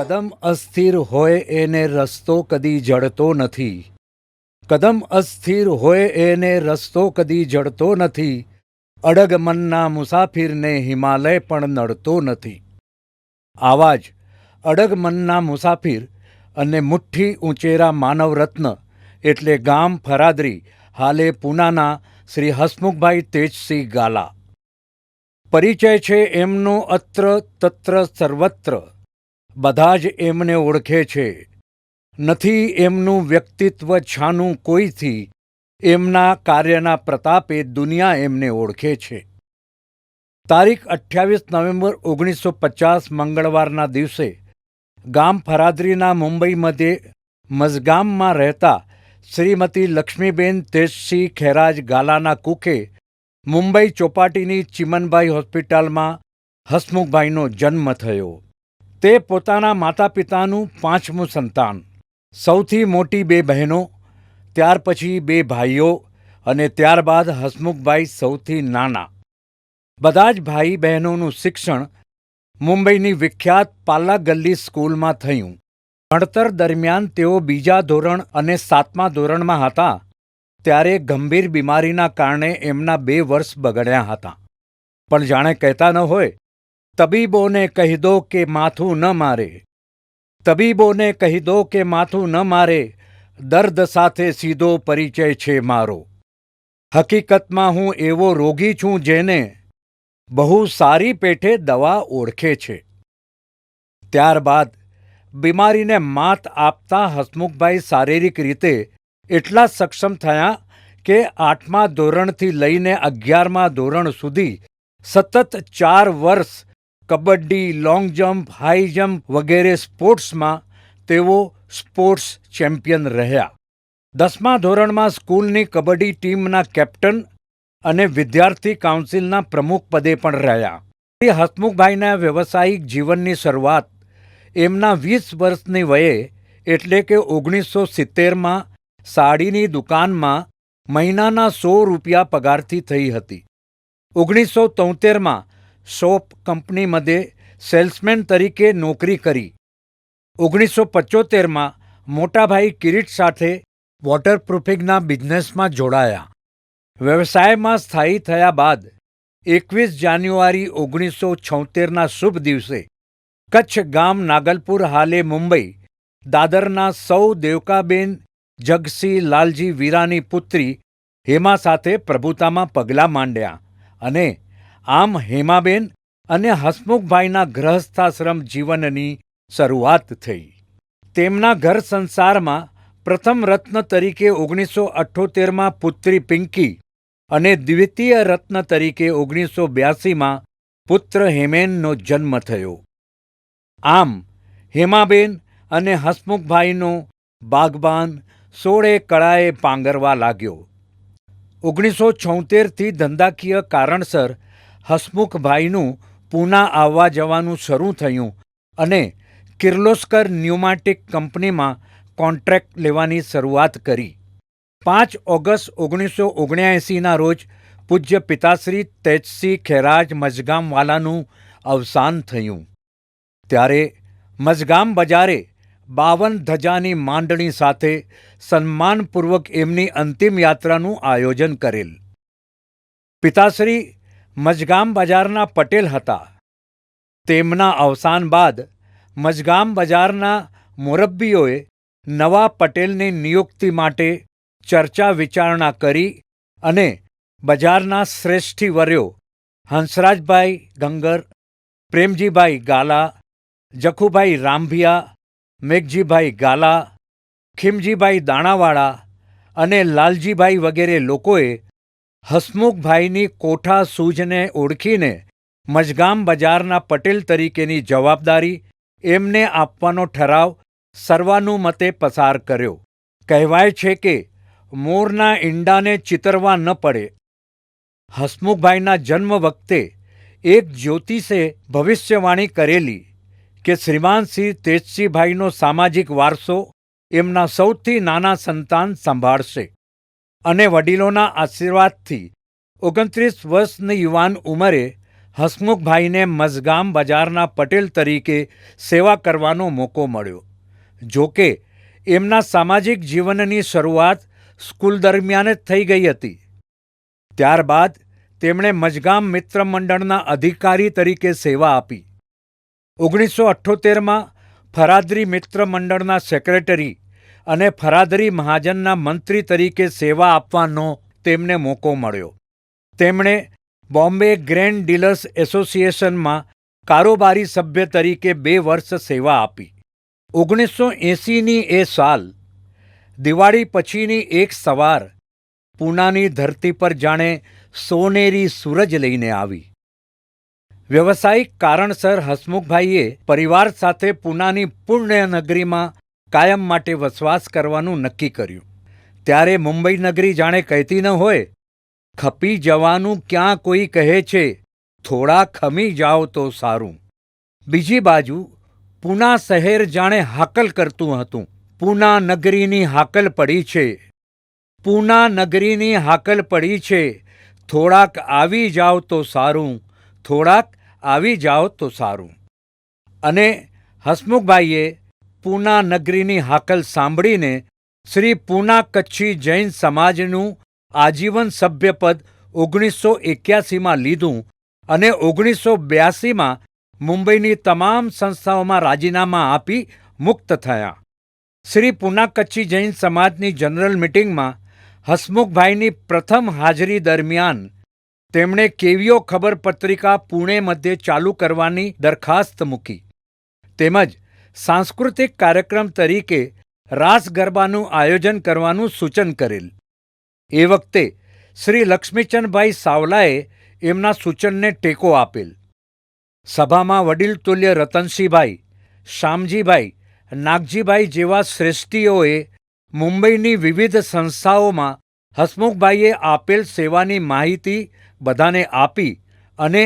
કદમ અસ્થિર હોય એને રસ્તો કદી જડતો નથી. કદમ અસ્થિર હોય એને રસ્તો કદી જડતો નથી. અડગ મનના મુસાફિરને હિમાલય પણ નડતો નથી. આવા જ અડગ મનના મુસાફિર અને મુઠ્ઠી ઊંચેરા માનવરત્ન એટલે ગામ ફરાદરી, હાલે પૂનાના શ્રી હસમુખભાઈ તેજસિંહ ગાલા. પરિચય છે એમનો અત્ર તત્ર સર્વત્ર, બધા જ એમને ઓળખે છે. નથી એમનું વ્યક્તિત્વ છાનું કોઈથી, એમના કાર્યના પ્રતાપે દુનિયા એમને ઓળખે છે. તારીખ 28 નવેમ્બર 1950 મંગળવારના દિવસે ગામ ફરાદરીના મુંબઈ મધ્યે મઝગામમાં રહેતા શ્રીમતી લક્ષ્મીબેન તેજસિંહ ખેરાજ ગાલાના કુખે મુંબઈ ચોપાટીની ચિમનભાઈ હોસ્પિટલમાં હસમુખભાઈનો જન્મ થયો. તે પોતાના માતા પિતાનું 5મું સંતાન. સૌથી મોટી 2 બહેનો, ત્યાર પછી 2 ભાઈઓ અને ત્યારબાદ હસમુખભાઈ સૌથી નાના. બધા જ ભાઈ બહેનોનું શિક્ષણ મુંબઈની વિખ્યાત પાલ્લા ગલ્લી સ્કૂલમાં થયું. ભણતર દરમિયાન તેઓ 2જા ધોરણ અને 7મા ધોરણમાં હતા ત્યારે ગંભીર બીમારીના કારણે એમના 2 વર્ષ બગડ્યા હતા. પણ જાણે કહેતા ન હોય, તબીબોને કહી દો કે માથું ન મારે, તબીબોને કહી દો કે માથું ન મારે, દર્દ સાથે સીધો પરિચય છે મારો. હકીકતમાં હું એવો રોગી છું જેને બહુ સારી પેઠે દવા ઓળખે છે. ત્યારબાદ બીમારીને માત આપતા હસમુખભાઈ શારીરિક રીતે એટલા સક્ષમ થયા કે 8મા ધોરણથી લઈને 11મા ધોરણ સુધી સતત 4 વર્ષ kabaddi, long jump, high jump વગેરે સ્પોર્ટ્સમાં તેઓ સ્પોર્ટ્સ ચેમ્પિયન રહ્યા. 10મા ધોરણમાં સ્કૂલની કબડ્ડી ટીમના કેપ્ટન અને વિદ્યાર્થી કાઉન્સિલના પ્રમુખ પદે પણ રહ્યા. હસમુખભાઈના વ્યવસાયિક જીવનની શરૂઆત એમના 20 વર્ષની વયે એટલે કે 1970માં સાડીની દુકાનમાં મહિનાના 100 રૂપિયા પગારથી થઈ હતી. 1973માં શોપ કંપની મધ્યે સેલ્સમેન તરીકે નોકરી કરી. 1975માં મોટાભાઈ કિરીટ સાથે વોટરપ્રૂફિંગના બિઝનેસમાં જોડાયા. વ્યવસાયમાં સ્થાયી થયા બાદ 21 જાન્યુઆરી 1976ના શુભ દિવસે કચ્છ ગામ નાગલપુર, હાલે મુંબઈ, દાદરના સૌ દેવકાબેન જગસિંહ લાલજી વીરાની પુત્રી હેમા સાથે પ્રભુતામાં પગલાં માંડ્યા અને આમ હેમાબેન અને હસમુખભાઈના ગ્રહસ્થાશ્રમ જીવનની શરૂઆત થઈ. તેમના ઘર સંસારમાં પ્રથમ રત્ન તરીકે 1978માં પુત્રી પિંકી અને દ્વિતીય રત્ન તરીકે 1982માં પુત્ર હેમેનનો જન્મ થયો. આમ હેમાબેન અને હસમુખભાઈનો બાગબાન 16 કળાએ પાંગરવા લાગ્યો. 1976થી ધંધાકીય કારણસર હસમુખભાઈનું પૂના આવવા જવાનું શરૂ થયું અને કિર્લોસ્કર ન્યુમાટિક કંપનીમાં કોન્ટ્રાક્ટ લેવાની શરૂઆત કરી. 5 ઓગસ્ટ 1979ના રોજ પૂજ્ય પિતાશ્રી તેજસિંહ ખેરાજ મઝગામવાલાનું અવસાન થયું. ત્યારે મઝગામ બજારે 52 ધજાની માંડણી સાથે સન્માનપૂર્વક એમની અંતિમ યાત્રાનું આયોજન કરેલ. પિતાશ્રી મઝગામ બજારના પટેલ હતા. તેમના અવસાન બાદ મઝગામ બજારના મોરબ્બીઓએ નવા પટેલની નિયુક્તિ માટે ચર્ચા વિચારણા કરી અને બજારના શ્રેષ્ઠીવર્યો હંસરાજભાઈ ગંગર, પ્રેમજીભાઈ ગાલા, જખુભાઈ રામભિયા, મેઘજીભાઈ ગાલા, ખીમજીભાઈ દાણાવાળા અને લાલજીભાઈ વગેરે લોકોએ હસમુખભાઈની કોઠા સૂઝને ઓળખીને મઝગામ બજારના પટેલ તરીકેની જવાબદારી એમને આપવાનો ઠરાવ સર્વાનુમતે પસાર કર્યો. કહેવાય છે કે મોરના ઈંડાને ચિતરવા ન પડે. હસમુખભાઈના જન્મ વખતે એક જ્યોતિષે ભવિષ્યવાણી કરેલી કે શ્રીમાન શ્રી તેજસિંહભાઈનો સામાજિક વારસો એમના સૌથી નાના સંતાન સંભાળશે અને વડીલોના આશીર્વાદથી 29 વર્ષની યુવાન ઉંમરે હસમુખભાઈને મઝગામ બજારના પટેલ તરીકે સેવા કરવાનો મોકો મળ્યો. જો કે એમના સામાજિક જીવનની શરૂઆત સ્કૂલ દરમિયાન જ થઈ ગઈ હતી. ત્યારબાદ તેમણે મઝગામ મિત્ર મંડળના અધિકારી તરીકે સેવા આપી. 1978માં ફરાદરી મિત્ર મંડળના સેક્રેટરી અને ફરાદરી મહાજનના મંત્રી તરીકે સેવા આપવાનો તેમને મોકો મળ્યો. તેમણે બોમ્બે ગ્રેન ડીલર્સ એસોસિએશનમાં કારોબારી સભ્ય તરીકે 2 વર્ષ સેવા આપી. 1980ની એ સાલ દિવાળી પછીની એક સવાર પૂનાની ધરતી પર જાણે સોનેરી સૂરજ લઈને આવી. વ્યવસાયિક કારણસર હસમુખભાઈએ પરિવાર સાથે પૂનાની પુણ્યનગરીમાં કાયમ માટે વસવાસ કરવાનું નક્કી કર્યું. ત્યારે મુંબઈ નગરી જાણે કહેતી ન હોય, ખપી જવાનું ક્યાં કોઈ કહે છે, થોડા ખમી જાઓ તો સારું. બીજી બાજુ પૂના શહેર જાણે હાકલ કરતું હતું, પૂના નગરીની હાકલ પડી છે, પૂના નગરીની હાકલ પડી છે, થોડાક આવી જાઓ તો સારું, થોડાક આવી જાઓ તો સારું. અને હસમુખભાઈએ પૂના નગરીની હાકલ સાંભળીને શ્રી પૂના કચ્છી જૈન સમાજનું આજીવન સભ્યપદ 1981માં લીધું અને 1982માં મુંબઈની તમામ સંસ્થાઓમાં રાજીનામા આપી મુક્ત થયા. શ્રી પૂના કચ્છી જૈન સમાજની જનરલ મિટિંગમાં હસમુખભાઈની પ્રથમ હાજરી દરમિયાન તેમણે કેવીઓ ખબર પત્રિકા પુણે મધ્યે ચાલુ કરવાની દરખાસ્ત મૂકી. તેમજ સાંસ્કૃતિક કાર્યક્રમ તરીકે રાસ ગરબાનું આયોજન કરવાનું સૂચન કરેલ. એ વખતે શ્રી લક્ષ્મીચંદભાઈ સાવલાએ એમના સૂચનને ટેકો આપેલ. સભામાં વડીલ તુલ્ય રતનસિંહભાઈ, શામજીભાઈ, નાગજીભાઈ જેવા શ્રેષ્ઠીઓએ મુંબઈની વિવિધ સંસ્થાઓમાં હસમુખભાઈએ આપેલ સેવાની માહિતી બધાને આપી અને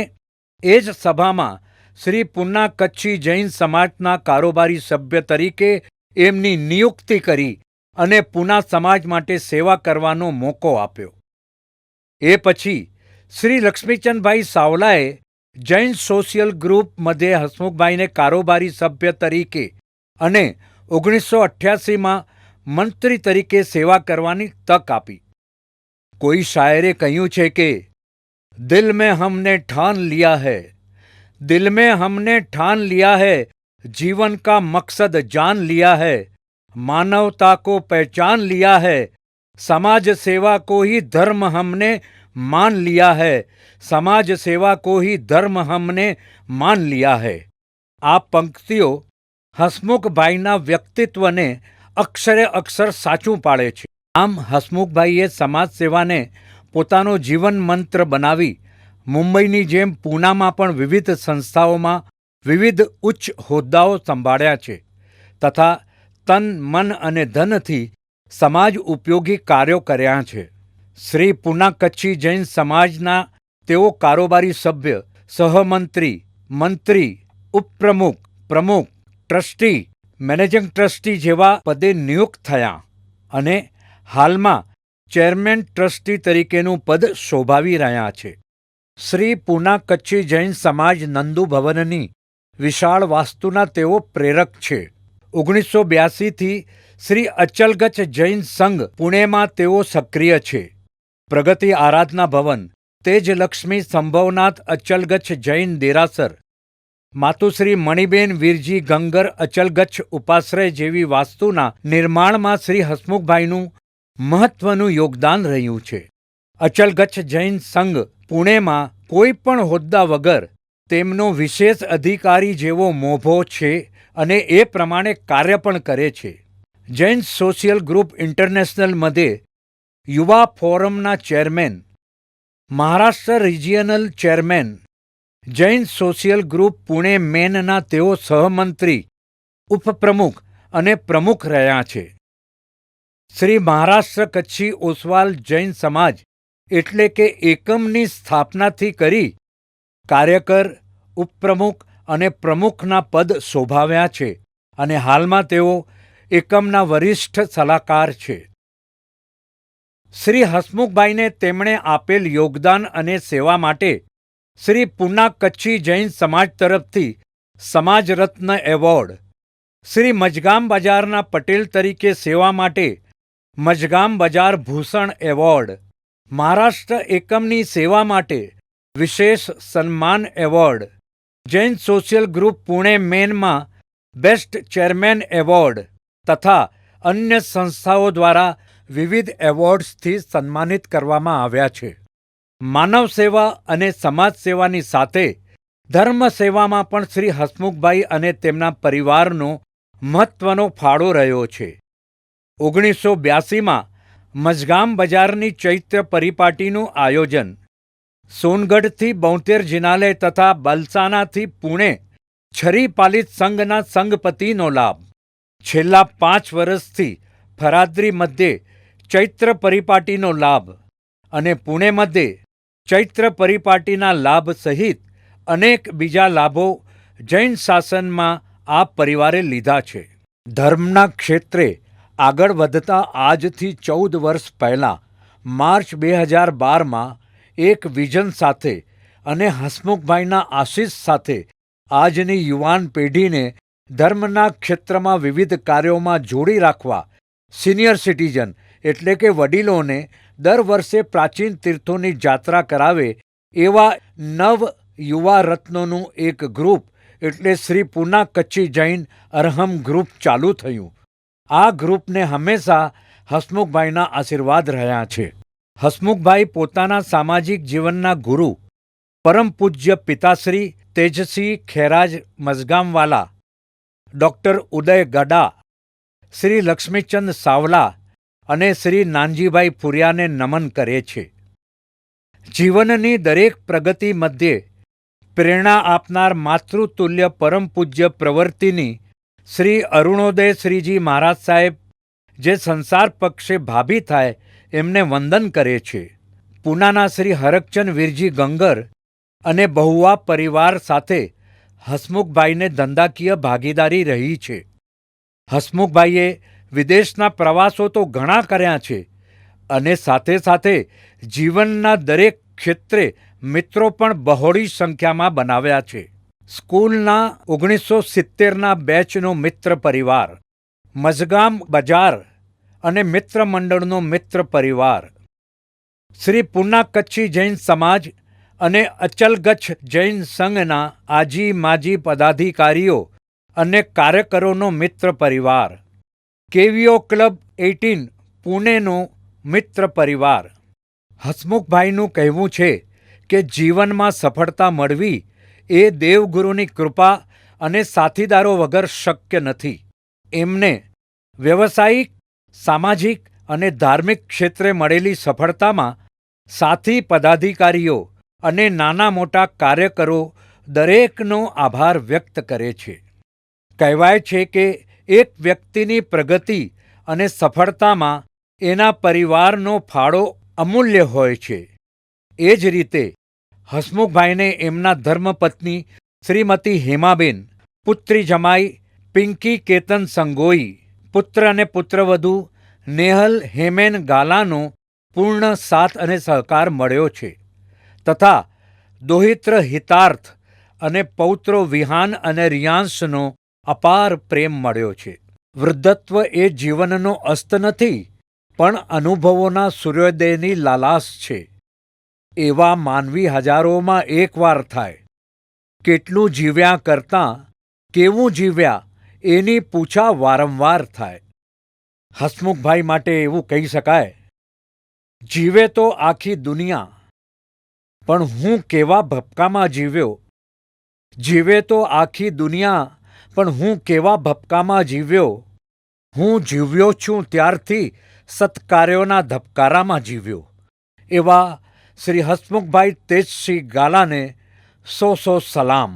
એ જ સભામાં શ્રી પૂના કચ્છી જૈન સમાજના કારોબારી સભ્ય તરીકે એમની નિયુક્તિ કરી અને પૂના સમાજ માટે સેવા કરવાનો મોકો આપ્યો. એ પછી શ્રી લક્ષ્મીચંદભાઈ સાવલાએ જૈન સોશિયલ ગ્રુપ મધ્યે હસમુખભાઈને કારોબારી સભ્ય તરીકે અને 1988માં મંત્રી તરીકે સેવા કરવાની તક આપી. કોઈ શાયરે કહ્યું છે કે દિલ મેં હમને ઠાન લિયા હૈ, દિલ મેં હમને ઠાન લિયા હૈ, जीवन का मकसद जान लिया है, मानवता को पहचान लिया है, समाज सेवा को ही धर्म हमने मान लिया है, समाज सेवा को ही धर्म हमने मान लिया है. આ પંક્તિઓ હસમુખભાઈના વ્યક્તિત્વને અક્ષરે અક્ષર સાચું પાડે છે. આમ હસમુખભાઈએ સમાજ સેવાને પોતાનો જીવન મંત્ર બનાવી મુંબઈની જેમ પૂનામાં પણ વિવિધ સંસ્થાઓમાં વિવિધ ઉચ્ચ હોદ્દાઓ સંભાળ્યા છે તથા તન મન અને ધનથી સમાજ ઉપયોગી કાર્યો કર્યા છે. શ્રી પૂના કચ્છી જૈન સમાજના તેઓ કારોબારી સભ્ય, સહમંત્રી, મંત્રી, ઉપપ્રમુખ, પ્રમુખ, ટ્રસ્ટી, મેનેજિંગ ટ્રસ્ટી જેવા પદે નિયુક્ત થયા અને હાલમાં ચેરમેન ટ્રસ્ટી તરીકેનું પદ શોભાવી રહ્યા છે. શ્રી પૂના કચ્છી જૈન સમાજ નંદુ ભવનની વિશાળ વાસ્તુના તેઓ પ્રેરક છે. 1982થી શ્રી અચલગચ્છ જૈન સંઘ પુણેમાં તેઓ સક્રિય છે. પ્રગતિ આરાધના ભવન, તેજલક્ષ્મી સંભવનાથ અચલગચ્છ જૈન દેરાસર, માતુશ્રી મણિબેન વીરજી ગંગર અચલગચ્છ ઉપાશ્રય જેવી વાસ્તુના નિર્માણમાં શ્રી હસમુખભાઈનું મહત્વનું યોગદાન રહ્યું છે. અચલગચ્છ જૈન સંઘ પુણેમાં કોઈ પણ હોદ્દા વગર તેમનો વિશેષ અધિકારી જેવો મોભો છે અને એ પ્રમાણે કાર્ય પણ કરે છે. જૈન સોશિયલ ગ્રુપ ઇન્ટરનેશનલ મધ્યે યુવા ફોરમના chairman, Maharashtra regional chairman, Jain social group Pune મેનના તેઓ સહમંત્રી, ઉપપ્રમુખ અને પ્રમુખ રહ્યા છે. શ્રી મહારાષ્ટ્ર કચ્છી ઓસવાલ જૈન સમાજ એટલે કે એકમની સ્થાપનાથી કરી કાર્યકર, ઉપપ્રમુખ અને પ્રમુખના પદ શોભાવ્યા છે અને હાલમાં તેઓ એકમના વરિષ્ઠ સલાહકાર છે. શ્રી હસમુખભાઈને તેમણે આપેલ યોગદાન અને સેવા માટે શ્રી પૂના કચ્છી જૈન સમાજ તરફથી સમાજ રત્ન એવોર્ડ, શ્રી મજગામ બજારના પટેલ તરીકે સેવા માટે મજગામ બજાર ભૂષણ એવોર્ડ, મહારાષ્ટ્ર એકમની સેવા માટે વિશેષ સન્માન award, Jain social group Pune મેનમાં બેસ્ટ ચેરમેન એવોર્ડ તથા અન્ય સંસ્થાઓ દ્વારા વિવિધ એવોર્ડ્સથી સન્માનિત કરવામાં આવ્યા છે. માનવ સેવા અને સમાજ સેવાની સાથે ધર્મ સેવામાં પણ શ્રી હસમુખભાઈ અને તેમના પરિવારનો મહત્વનો ફાળો રહ્યો છે. 1982માં મજગામ બજારની ચૈત્ર પરિપાટીનું આયોજન, સોનગઢથી બોંતેર જિનાલય તથા બલસાનાથી પુણે છરી પાલિત સંઘના સંઘપતિનો લાભ, છેલ્લા 5 વર્ષથી ફરાદરી મધ્યે ચૈત્ર પરિપાટીનો લાભ અને પુણે મધ્યે ચૈત્ર પરિપાટીના લાભ સહિત અનેક બીજા લાભો જૈન શાસનમાં આ પરિવારે લીધા છે. ધર્મના ક્ષેત્રે આગળ વધતા આજથી 14 વર્ષ પહેલાં માર્ચ 2012માં એક વિઝન સાથે અને હસમુખભાઈના આશીષ સાથે આજની યુવાન પેઢીને ધર્મના ક્ષેત્રમાં વિવિધ કાર્યોમાં જોડી રાખવા સિનિયર સિટીઝન એટલે કે વડીલોને દર વર્ષે પ્રાચીન તીર્થોની જાત્રા કરાવે એવા નવ યુવા રત્નોનું એક ગ્રુપ એટલે શ્રી પૂના કચ્છી જૈન અરહમ ગ્રુપ ચાલુ થયું. આ ગ્રુપને હંમેશા હસમુખભાઈના આશીર્વાદ રહ્યા છે. હસમુખભાઈ પોતાના સામાજિક જીવનના ગુરુ પરમ પૂજ્ય પિતાશ્રી તેજસિંહ ખેરાજ મઝગામવાલા, ડૉક્ટર ઉદય ગડા, શ્રી લક્ષ્મીચંદ સાવલા અને શ્રી નાનજીભાઈ ફુરિયાને નમન કરે છે. જીવનની દરેક પ્રગતિ મધ્યે પ્રેરણા આપનાર માતૃતુલ્ય પરમ પૂજ્ય પ્રવૃત્તિની શ્રી અરુણોદય શ્રીજી મહારાજ સાહેબ, જે સંસાર પક્ષે ભાભી થાય એમને વંદન કરે છે. પૂનાના શ્રી હરકચંદ વીરજી ગંગર અને બહુઆ પરિવાર સાથે હસમુખભાઈને ધંધાકીય ભાગીદારી રહી છે. હસમુખભાઈએ વિદેશના પ્રવાસો તો ઘણા કર્યા છે અને સાથે સાથે જીવનના દરેક ક્ષેત્રે મિત્રો પણ બહોળી સંખ્યામાં બનાવ્યા છે. સ્કૂલના 1970ના બેચનો મિત્ર પરિવાર, મઝગામ બજાર અને મિત્ર મંડળનો મિત્ર પરિવાર, શ્રી પૂના કચ્છી જૈન સમાજ અને અચલગચ્છ જૈન સંઘના આજી માજી પદાધિકારીઓ અને કાર્યકરોનો મિત્ર પરિવાર, કેવીઓ ક્લબ 18 પુણેનો મિત્ર પરિવાર. હસમુખભાઈનું કહેવું છે કે જીવનમાં સફળતા મળવી એ દેવગુરુની કૃપા અને સાથીદારો વગર શક્ય નથી. એમને વ્યવસાયિક, સામાજિક અને ધાર્મિક ક્ષેત્રે મળેલી સફળતામાં સાથી પદાધિકારીઓ અને નાના મોટા કાર્યકરો દરેકનો આભાર વ્યક્ત કરે છે. કહેવાય છે કે એક વ્યક્તિની પ્રગતિ અને સફળતામાં એના પરિવારનો ફાળો અમૂલ્ય હોય છે. એ જ રીતે હસમુખભાઈને એમના ધર્મપત્ની શ્રીમતી હેમાબેન, પુત્રી જમાઈ પિંકી કેતન સંગોઈ, પુત્ર અને પુત્રવધુ નેહલ હેમેન ગાલાનો પૂર્ણ સાથ અને સહકાર મળ્યો છે તથા દોહિત્ર હિતાર્થ અને પૌત્રો વિહાન અને રિયાંશનો અપાર પ્રેમ મળ્યો છે. વૃદ્ધત્વ એ જીવનનો અસ્ત નથી, પણ અનુભવોના સૂર્યોદયની લાલાશ છે. એવા માનવી હજારોમાં એકવાર થાય. કેટલું જીવ્યા કરતાં કેવું જીવ્યા એની પૂછા વારંવાર થાય. હસમુખભાઈ માટે એવું કહી શકાય, જીવે તો આખી દુનિયા, પણ હું કેવા ભપકામાં જીવ્યો. જીવે તો આખી દુનિયા, પણ હું કેવા ભપકામાં જીવ્યો. હું જીવ્યો છું ત્યારથી સત્કાર્યોના ધબકારામાં જીવ્યો. એવા શ્રી હસમુખભાઈ તેજસિંહ ગાલાને સો સલામ.